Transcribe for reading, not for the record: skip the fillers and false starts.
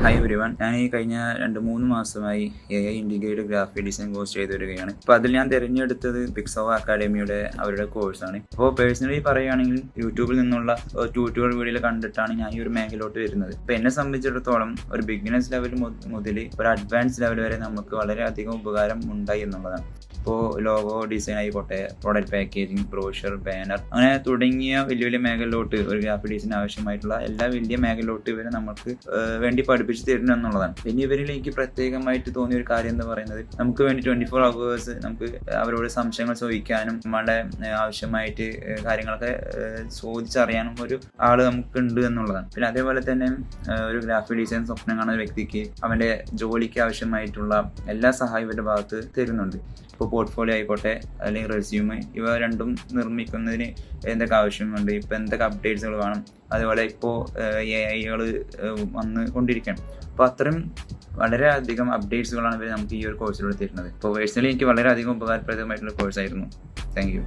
Hi everyone, ഞാൻ ഈ കഴിഞ്ഞ 2-3 മാസമായി AI integrated graphic design course ചെയ്തു വരികയാണ്. അപ്പോൾ അതിൽ ഞാൻ തിരഞ്ഞെടുത്തത് പിക്സോവ അക്കാഡമിയുടെ അവരുടെ കോഴ്സാണ്. അപ്പോൾ പേഴ്സണലി പറയുകയാണെങ്കിൽ യൂട്യൂബിൽ നിന്നുള്ള ട്യൂട്ടോറിയൽ വീഡിയോയിൽ കണ്ടിട്ടാണ് ഞാൻ ഈ ഒരു മേഖലയിലോട്ട് വരുന്നത്. അപ്പോൾ എന്നെ സംബന്ധിച്ചിടത്തോളം ഒരു ബിഗിനേഴ്സ് ലെവൽ മുതൽ ഒരു അഡ്വാൻസ് ലെവൽ വരെ നമുക്ക് വളരെയധികം ഉപകാരം ഉണ്ടായി എന്നുള്ളതാണ്. ഇപ്പോൾ ലോഗോ ഡിസൈൻ ആയിക്കോട്ടെ, പ്രോഡക്റ്റ് പാക്കേജിങ്, ബ്രോഷർ, ബാനർ, അങ്ങനെ തുടങ്ങിയ വലിയ വലിയ മേഖലയിലോട്ട് ഒരു ഗ്രാഫിക് ഡിസൈൻ ആവശ്യമായിട്ടുള്ള എല്ലാ വലിയ മേഖലയിലോട്ട് ഇവരെ നമുക്ക് വേണ്ടി പഠിപ്പിച്ചു തരുന്നു എന്നുള്ളതാണ്. പിന്നെ ഇവരിൽ എനിക്ക് പ്രത്യേകമായിട്ട് തോന്നിയ ഒരു കാര്യം എന്ന് പറയുന്നത്, നമുക്ക് വേണ്ടി 24 hours നമുക്ക് അവരോട് സംശയങ്ങൾ ചോദിക്കാനും നമ്മളുടെ ആവശ്യമായിട്ട് കാര്യങ്ങളൊക്കെ ചോദിച്ചറിയാനും ഒരു ആള് നമുക്ക് ഉണ്ട് എന്നുള്ളതാണ്. പിന്നെ അതേപോലെ തന്നെ ഒരു ഗ്രാഫിക് ഡിസൈൻ സ്വപ്നം കാണുന്ന വ്യക്തിക്ക് അവൻ്റെ ജോലിക്ക് ആവശ്യമായിട്ടുള്ള എല്ലാ സഹായവും ഇവരുടെ ഭാഗത്ത് തരുന്നുണ്ട്. ഇപ്പോൾ പോർട്ട്ഫോളിയോ ആയിക്കോട്ടെ, അല്ലെങ്കിൽ റെസ്യൂമ്, ഇവ രണ്ടും നിർമ്മിക്കുന്നതിന് എന്തൊക്കെ ആവശ്യമുണ്ട്, ഇപ്പോൾ എന്തൊക്കെ അപ്ഡേറ്റ്സുകൾ വേണം, അതുപോലെ ഇപ്പോൾ AI വന്ന് കൊണ്ടിരിക്കുകയാണ്. അപ്പോൾ അത്രയും വളരെയധികം അപ്ഡേറ്റ്സുകളാണ് ഇവർ നമുക്ക് ഈ ഒരു കോഴ്സിലൂടെ തരുന്നത്. ഇപ്പോൾ പേഴ്സണലി എനിക്ക് വളരെയധികം ഉപകാരപ്രദമായിട്ടുള്ള കോഴ്സായിരുന്നു. Thank you.